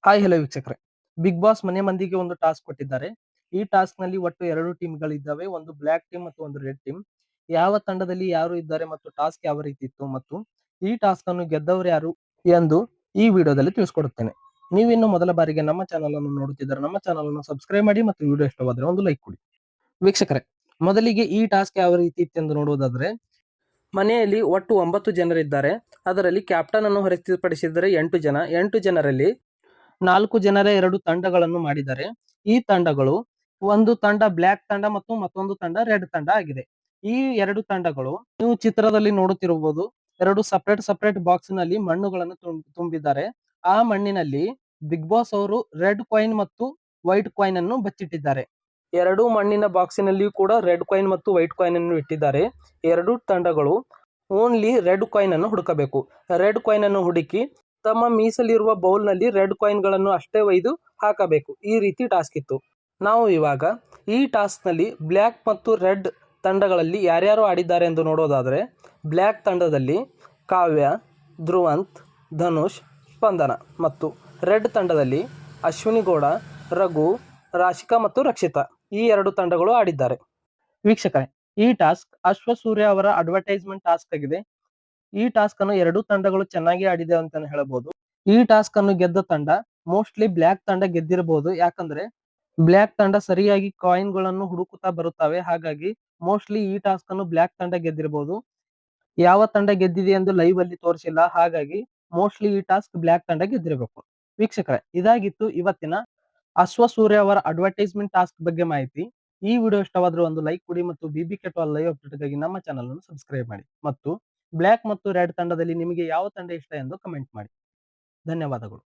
Hi hello ವೀಕ್ಷಕರೇ, big boss ಮನೆ ಮಂದಿಗೆ ಒಂದು ಟಾಸ್ಕ್ ಕೊಟ್ಟಿದ್ದಾರೆ. ಈ ಟಾಸ್ಕ್ ನಲ್ಲಿ ಒಟ್ಟು 2 ಟೀಮ್‌ಗಳಿದ್ದಾವೆ. ಒಂದು ಬ್ಲಾಕ್ ಟೀಮ್ ಮತ್ತು ಒಂದು ರೆಡ್ ಟೀಮ್. ಯಾವ ತಂಡದಲ್ಲಿ ಯಾರು ಇದ್ದಾರೆ ಮತ್ತು ಟಾಸ್ಕ್ ಯಾವ ರೀತಿ ಇತ್ತು ಮತ್ತು ಈ ಟಾಸ್ಕ್ ಅನ್ನು ಗೆದ್ದವರು ಯಾರು ಎಂದು ಈ ವಿಡಿಯೋದಲ್ಲಿ ತಿಳಿಸ್ಕೊಡುತ್ತೇನೆ. ನೀವಿನ್ನು ಮೊದಲ ಬಾರಿಗೆ ನಮ್ಮ ಚಾನಲ್ ಅನ್ನು ನೋಡುತ್ತಿದ್ದರೆ ನಮ್ಮ ಚಾನಲ್ ಅನ್ನು ಸಬ್ಸ್ಕ್ರೈಬ್ ಮಾಡಿ ಮತ್ತು ವಿಡಿಯೋ ಇಷ್ಟವಾದರೆ ಒಂದು ಲೈಕ್ ಕೊಡಿ. ವೀಕ್ಷಕರೇ, ಮೊದಲಿಗೆ ಈ ಟಾಸ್ಕ್ ಯಾವ ರೀತಿ ಇತ್ತೆಂದು ನೋಡುವುದಾದರೆ, ಮನೆಯಲ್ಲಿ ಒಟ್ಟು 9 ಜನರಿದ್ದಾರೆ. ಅದರಲ್ಲಿ ಕ್ಯಾಪ್ಟನ್ ಅನ್ನು ಹೊರತುಪಡಿಸಿದರೆ 8 ಜನ. 8 ಜನರಲ್ಲಿ 4 ಜನರ 2 ತಂಡಗಳನ್ನು ಮಾಡಿದ್ದಾರೆ. ಈ ತಂಡಗಳು ಒಂದು ತಂಡ ಬ್ಲಾಕ್ ತಂಡ ಮತ್ತು ಮತ್ತೊಂದು ತಂಡ ರೆಡ್ ತಂಡ ಆಗಿದೆ. ಈ 2 ತಂಡಗಳು ನೀವು ಚಿತ್ರದಲ್ಲಿ ನೋಡುತ್ತಿರಬಹುದು. 2 ಸಪರೇಟ್ ಬಾಕ್ಸ್ ನಲ್ಲಿ ಮಣ್ಣುಗಳನ್ನು ತುಂಬಿದ್ದಾರೆ. ಆ ಮಣ್ಣಿನಲ್ಲಿ ಬಿಗ್ ಬಾಸ್ ಅವರು ರೆಡ್ ಕಾಯಿನ್ ಮತ್ತು ವೈಟ್ ಕಾಯಿನ್ ಅನ್ನು ಬಚ್ಚಿಟ್ಟಿದ್ದಾರೆ. 2 ಮಣ್ಣಿನ ಬಾಕ್ಸಿನಲ್ಲಿಯೂ ಕೂಡ ರೆಡ್ ಕಾಯಿನ್ ಮತ್ತು ವೈಟ್ ಕಾಯಿನ್ ಅನ್ನು ಇಟ್ಟಿದ್ದಾರೆ. 2 ತಂಡಗಳು ಓನ್ಲಿ ರೆಡ್ ಕಾಯಿನ್ ಅನ್ನು ಹುಡುಕಬೇಕು. ರೆಡ್ ಕಾಯಿನ್ ಅನ್ನು ಹುಡುಕಿ ತಮ್ಮ ಮೀಸಲಿರುವ ಬೌಲ್ ನಲ್ಲಿ ರೆಡ್ ಕಾಯಿನ್ ಗಳನ್ನು ಅಷ್ಟೇ ಒಯ್ದು ಹಾಕಬೇಕು. ಈ ರೀತಿ ಟಾಸ್ಕ್ ಇತ್ತು. ನಾವು ಇವಾಗ ಈ ಟಾಸ್ಕ್ ನಲ್ಲಿ ಬ್ಲ್ಯಾಕ್ ಮತ್ತು ರೆಡ್ ತಂಡಗಳಲ್ಲಿ ಯಾರ್ಯಾರು ಆಡಿದ್ದಾರೆ ಎಂದು ನೋಡೋದಾದ್ರೆ, ಬ್ಲ್ಯಾಕ್ ತಂಡದಲ್ಲಿ ಕಾವ್ಯ, ಧ್ರುವಂತ್, ಧನುಷ್, ಸ್ಪಂದನ ಮತ್ತು ರೆಡ್ ತಂಡದಲ್ಲಿ ಅಶ್ವಿನಿ ಗೌಡ, ರಘು, ರಾಶಿಕಾ ಮತ್ತು ರಕ್ಷಿತಾ ಈ 2 ತಂಡಗಳು ಆಡಿದ್ದಾರೆ. ವೀಕ್ಷಕರೇ, ಈ ಟಾಸ್ಕ್ ಅಶ್ವಸೂರ್ಯ ಅವರ ಅಡ್ವರ್ಟೈಸ್ಮೆಂಟ್ ಟಾಸ್ಕ್ ಆಗಿದೆ. ಈ ಟಾಸ್ಕ್ ಅನ್ನು 2 ತಂಡಗಳು ಚೆನ್ನಾಗಿ ಆಡಿದೆ ಅಂತಾನೆ ಹೇಳಬಹುದು. ಈ ಟಾಸ್ಕ್ ಅನ್ನು ಗೆದ್ದ ತಂಡ ಮೋಸ್ಟ್ಲಿ ಬ್ಲ್ಯಾಕ್ ತಂಡ ಗೆದ್ದಿರಬಹುದು. ಯಾಕಂದ್ರೆ ಬ್ಲ್ಯಾಕ್ ತಂಡ ಸರಿಯಾಗಿ ಕಾಯಿನ್ ಗಳನ್ನು ಹುಡುಕುತ್ತಾ ಬರುತ್ತವೆ. ಹಾಗಾಗಿ ಮೋಸ್ಟ್ಲಿ ಈ ಟಾಸ್ಕ್ ಅನ್ನು ಬ್ಲ್ಯಾಕ್ ತಂಡ ಗೆದ್ದಿರಬಹುದು. ಯಾವ ತಂಡ ಗೆದ್ದಿದೆ ಎಂದು ಲೈವ್ ಅಲ್ಲಿ ತೋರಿಸಿಲ್ಲ. ಹಾಗಾಗಿ ಮೋಸ್ಟ್ಲಿ ಈ ಟಾಸ್ಕ್ ಬ್ಲ್ಯಾಕ್ ತಂಡ ಗೆದ್ದಿರಬೇಕು. ವೀಕ್ಷಕರೇ, ಇದಾಗಿತ್ತು ಇವತ್ತಿನ ಅಶ್ವಸೂರ್ಯ ಅವರ ಅಡ್ವರ್ಟೈಸ್ಮೆಂಟ್ ಟಾಸ್ಕ್ ಬಗ್ಗೆ ಮಾಹಿತಿ. ಈ ವಿಡಿಯೋ ಇಷ್ಟವಾದ್ರೆ ಒಂದು ಲೈಕ್ ಕೊಡಿ ಮತ್ತು BBK 12 ಲೈವ್ ಅಪ್ಡೇಟ್ಗಾಗಿ ನಮ್ಮ ಚಾನಲ್ ಅನ್ನು ಸಬ್ಸ್ಕ್ರೈಬ್ ಮಾಡಿ ಮತ್ತು ಬ್ಲ್ಯಾಕ್ ಮತ್ತು ರೆಡ್ ತಂಡದಲ್ಲಿ ನಿಮಗೆ ಯಾವ ತಂಡ ಇಷ್ಟ ಎಂದು ಕಮೆಂಟ್ ಮಾಡಿ. ಧನ್ಯವಾದಗಳು.